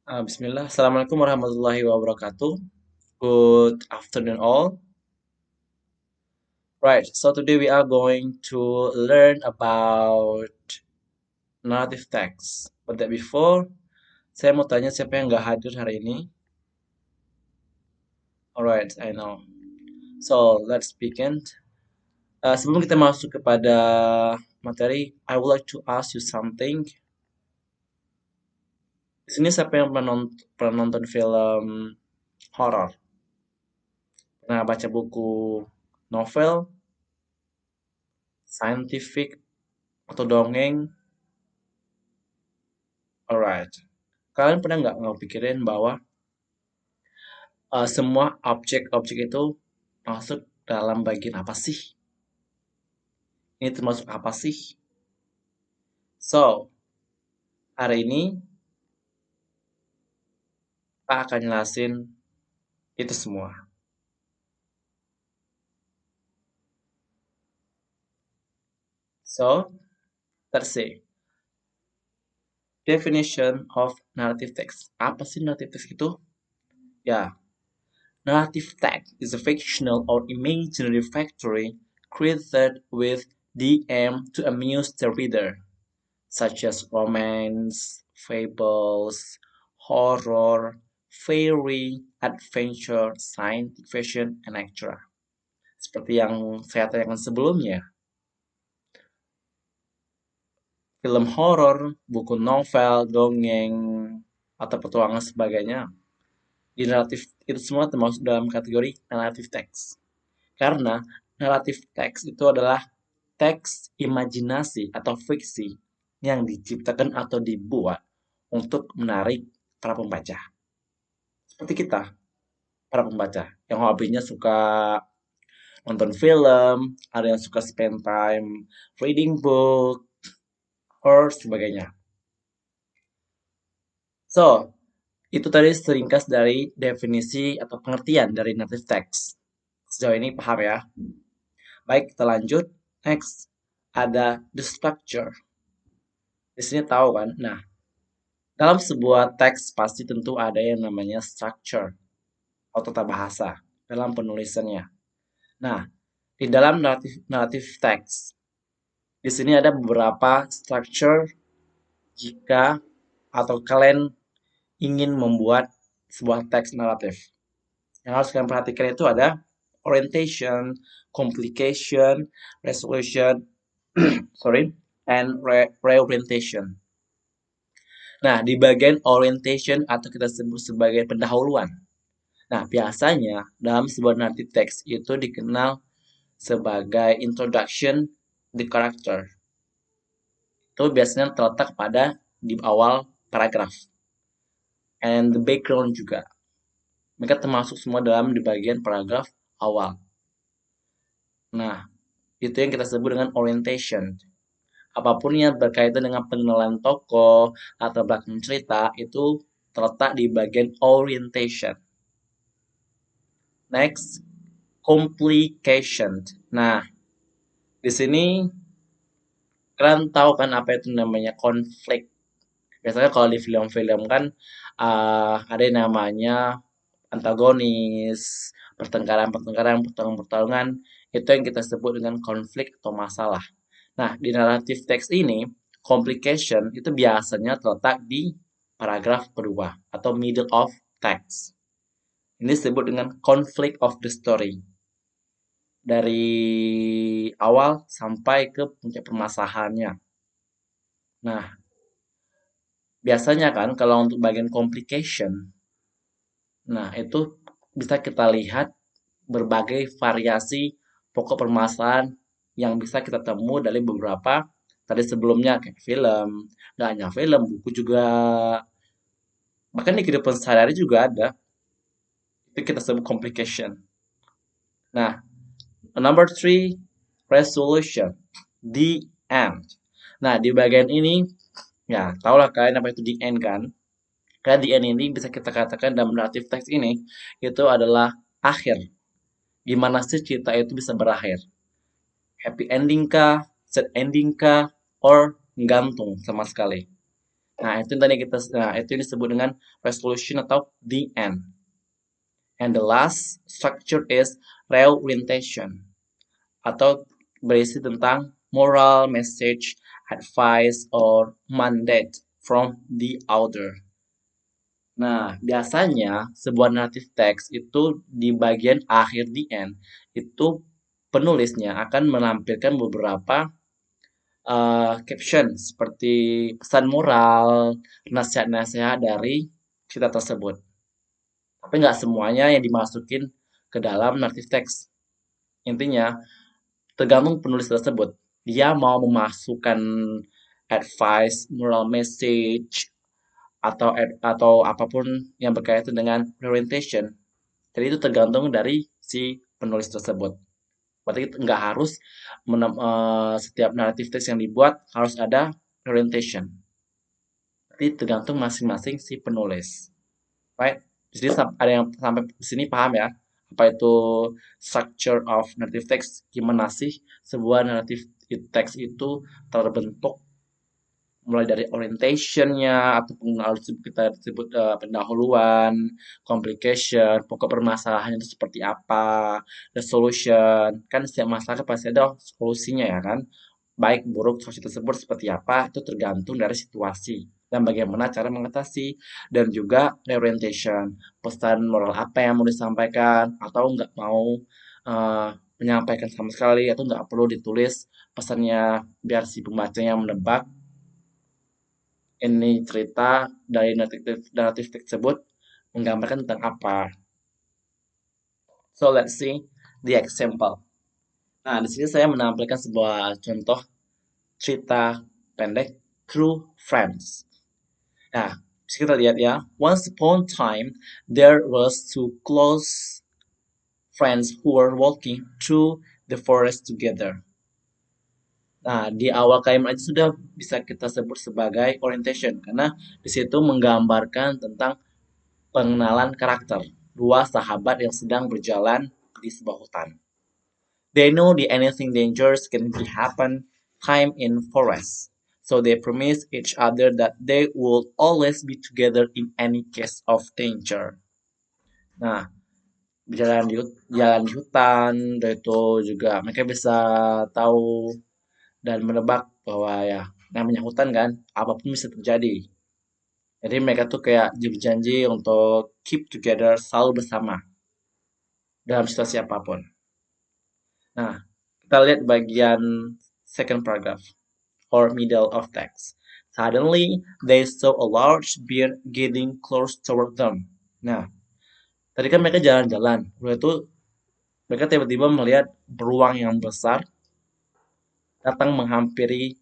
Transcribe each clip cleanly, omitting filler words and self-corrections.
Bismillah. Assalamualaikum warahmatullahi wabarakatuh. Good afternoon, all. Right, so today we are going to learn about narrative text. But that before, saya mau tanya siapa yang nggak hadir hari ini? Alright, I know. So, let's begin. Sebelum kita masuk kepada materi, I would like to ask you something. Di sini siapa yang pernah nonton film horor? Pernah baca buku novel, scientific, atau dongeng? Alright. Kalian pernah nggak ngepikirin bahwa semua objek-objek itu masuk dalam bagian apa sih? Ini termasuk apa sih? So, hari ini kita akan jelasin itu semua. So, let's see. Definition of narrative text. Apa sih narrative text itu? Ya, narrative text is a fictional or imaginary factory created with the aim to amuse the reader, such as romance, fables, horror, fairy, adventure, science fiction, and etc. Seperti yang saya tanyakan sebelumnya, film horor, buku novel, dongeng, atau petualangan sebagainya, di naratif itu semua termasuk dalam kategori narrative text. Karena narrative text itu adalah teks imajinasi atau fiksi yang diciptakan atau dibuat untuk menarik para pembaca. Seperti kita, para pembaca, yang hobinya suka nonton film, ada yang suka spend time reading book, or sebagainya. So, itu tadi seringkas dari definisi atau pengertian dari native text. Sejauh ini paham ya? Baik, kita lanjut. Next, ada the structure. Di sini tahu kan? Nah, dalam sebuah teks pasti tentu ada yang namanya structure atau tata bahasa dalam penulisannya. Nah, di dalam narrative text, di sini ada beberapa structure jika atau kalian ingin membuat sebuah teks naratif. Yang harus kalian perhatikan itu ada orientation, complication, resolution, sorry, and reorientation. Nah, di bagian orientation atau kita sebut sebagai pendahuluan. Nah, biasanya dalam sebuah narrative text itu dikenal sebagai introduction the character. Itu biasanya terletak pada di awal paragraf. And the background juga. Mereka termasuk semua dalam di bagian paragraf awal. Nah, itu yang kita sebut dengan orientation. Apapun yang berkaitan dengan pengenalan tokoh atau belakang cerita itu terletak di bagian orientation. Next, complication. Nah, di sini kalian tahu kan apa itu namanya konflik. Biasanya kalau di film-film kan ada yang namanya antagonis, pertengkaran-pertengkaran, pertarungan-pertarungan, itu yang kita sebut dengan konflik atau masalah. Nah, di narrative text ini, complication itu biasanya terletak di paragraf kedua atau middle of text. Ini disebut dengan conflict of the story. Dari awal sampai ke puncak permasalahannya. Nah, biasanya kan kalau untuk bagian complication, nah itu bisa kita lihat berbagai variasi pokok permasalahan yang bisa kita temu dari beberapa tadi sebelumnya kayak film, nggak hanya film, buku juga, bahkan di kehidupan sehari-hari juga ada. Itu kita sebut complication. Nah, number three, resolution, the end. Nah, di bagian ini, ya, tahulah kalian apa itu the end kan? Karena the end ini bisa kita katakan dalam narrative text ini, itu adalah akhir. Gimana sih cerita itu bisa berakhir? Happy ending kah? Sad ending kah? Or gantung sama sekali. Nah, itu yang tadi itu yang disebut dengan resolution atau the end. And the last structure is reorientation atau berisi tentang moral message, advice, or mandate from the author. Nah, biasanya sebuah narrative text itu di bagian akhir the end itu penulisnya akan menampilkan beberapa caption seperti pesan moral, nasihat-nasihat dari cerita tersebut. Tapi nggak semuanya yang dimasukin ke dalam narrative text. Intinya, tergantung penulis tersebut. Dia mau memasukkan advice, moral message, atau apapun yang berkaitan dengan orientation. Jadi itu tergantung dari si penulis tersebut. Berarti nggak harus setiap narrative text yang dibuat harus ada orientation. Jadi tergantung masing-masing si penulis. Right? Jadi ada yang sampai di sini paham ya? Apa itu structure of narrative text? Gimana sih sebuah narrative text itu terbentuk mulai dari orientationnya ataupun harus kita sebut pendahuluan, complication, pokok permasalahannya itu seperti apa, resolution, kan setiap masalah pasti ada solusinya ya kan, baik buruk solusi tersebut seperti apa itu tergantung dari situasi dan bagaimana cara mengatasi dan juga reorientation, pesan moral apa yang mau disampaikan atau nggak mau uh, menyampaikan sama sekali atau nggak perlu ditulis pesannya biar si pembacanya menebak ini cerita dari naratif tersebut menggambarkan tentang apa. So let's see the example. Nah, di sini saya menampilkan sebuah contoh cerita pendek True Friends. Nah, bisa kita lihat ya. Once upon a time, there was two close friends who were walking through the forest together. Nah, di awal kalimat itu sudah bisa kita sebut sebagai orientation karena di situ menggambarkan tentang pengenalan karakter dua sahabat yang sedang berjalan di sebuah hutan. They know the anything dangerous can happen time in forest. So they promise each other that they will always be together in any case of danger. Nah, jalan di hutan, dan itu juga mereka bisa tahu dan menebak bahwa ya namanya hutan kan, apapun bisa terjadi. Jadi mereka tuh kayak berjanji untuk keep together, selalu bersama dalam situasi apapun. Nah, kita lihat bagian second paragraph or middle of text. Suddenly, they saw a large bear getting close toward them. Nah, tadi kan mereka jalan-jalan. Lalu itu mereka tiba-tiba melihat beruang yang besar datang menghampiri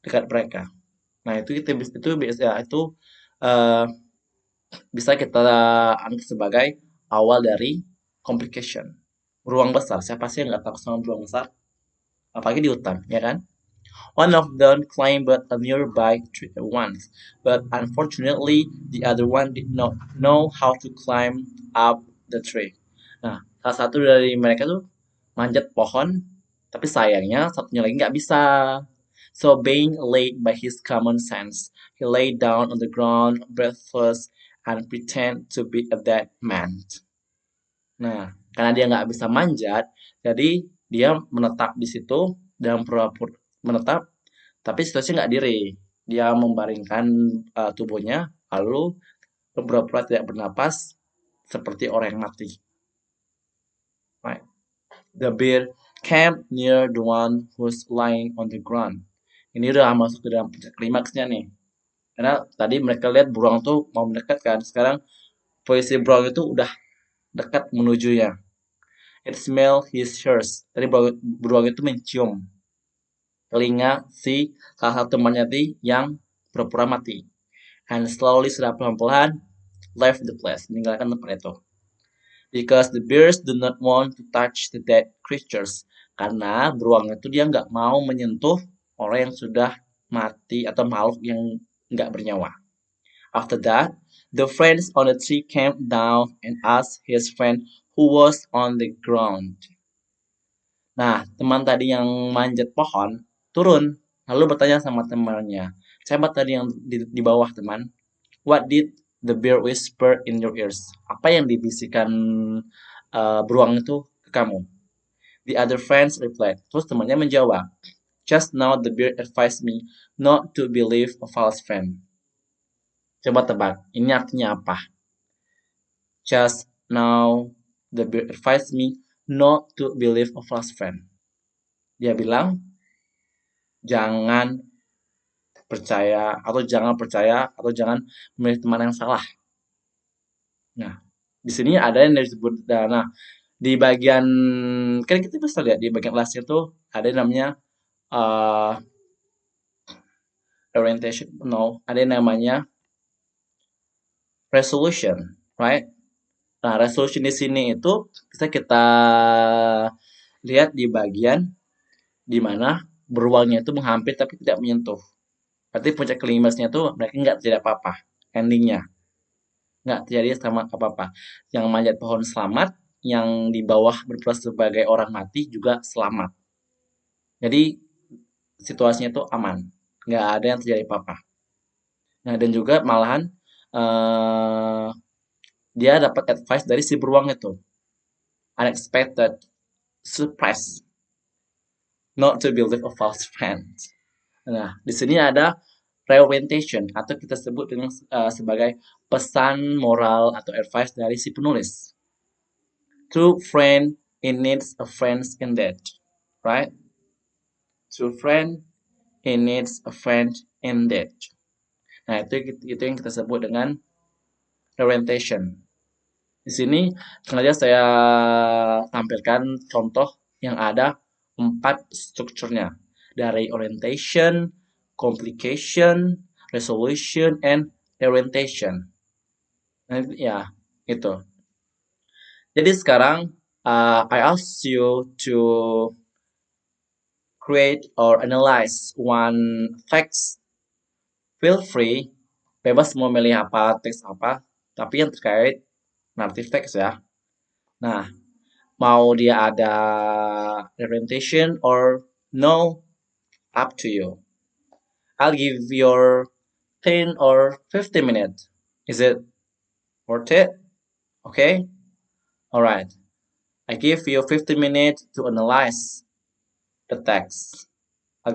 dekat mereka. Nah, itu biasa itu uh, bisa kita anggap sebagai awal dari complication. Beruang besar, siapa sih yang nggak takut sama beruang besar? Apalagi di hutan, ya kan? One of them climbed a nearby tree once, but unfortunately the other one did not know how to climb up the tree. Nah, salah satu dari mereka tuh manjat pohon, tapi sayangnya satunya lagi nggak bisa. So being led by his common sense, he lay down on the ground, breathless, and pretend to be a dead man. Nah, karena dia nggak bisa manjat, jadi dia menetap di situ dan pura-pura menetap, tapi situasinya nggak diri. Dia membaringkan tubuhnya, lalu pura-pura tidak bernapas seperti orang yang mati. Right. The bear came near the one who's lying on the ground. Ini udah masuk ke dalam klimaksnya nih. Karena tadi mereka lihat beruang tuh mau mendekat kan. Sekarang posisi beruang itu udah dekat menujunya. It smell his ears. Tadi beruang itu mencium telinga si salah satu temannya tadi yang pura-pura mati. And slowly sudah pelan-pelan left the place, meninggalkan tempat itu. Because the bears do not want to touch the dead creatures. Karena beruang itu dia nggak mau menyentuh orang yang sudah mati atau makhluk yang nggak bernyawa. After that, the friends on the tree came down and asked his friend who was on the ground. Nah, teman tadi yang manjat pohon turun lalu bertanya sama temannya, Coba tadi yang di bawah teman. What did the bear whisper in your ears? Apa yang dibisikkan beruang itu ke kamu? The other friends replied. Terus temannya menjawab. Just now the bear advised me not to believe a false friend. Coba tebak, ini artinya apa? Just now the bear advised me not to believe a false friend. Dia bilang, jangan percaya atau jangan memilih teman yang salah. Nah, di sini ada yang disebut nah, di bagian kan kita bisa lihat di bagian last itu ada yang namanya uh, orientation, no, ada yang namanya resolution, right? Nah, resolution di sini itu bisa kita lihat di bagian di mana beruangnya itu menghampiri tapi tidak menyentuh. Berarti puncak klimaksnya itu mereka nggak tidak apa-apa. Endingnya nggak terjadi sama apa-apa. Yang manjat pohon selamat, yang di bawah berperan sebagai orang mati juga selamat. Jadi situasinya itu aman, nggak ada yang terjadi apa-apa. Nah dan juga malahan eh, dia dapat advice dari si beruang itu, unexpected, surprise, not to believe a false friend. Nah di sini ada reorientation atau kita sebut dengan sebagai pesan moral atau advice dari si penulis. True friend in needs a friend in debt, right? True friend in needs a friend in debt. Nah, itu yang kita sebut dengan orientation. Di sini sengaja saya tampilkan contoh yang ada 4 strukturnya. Dari orientation, complication, resolution, and orientation. Nah, ya, itu. Jadi sekarang I ask you to create or analyze one facts. Feel free, bebas mau milih apa, teks apa, tapi yang terkait native text ya. Nah, mau dia ada orientation or no, up to you. I'll give your 10 or 15 minutes. Is it worth it? Okay? Alright. I give you 15 minutes to analyze the text.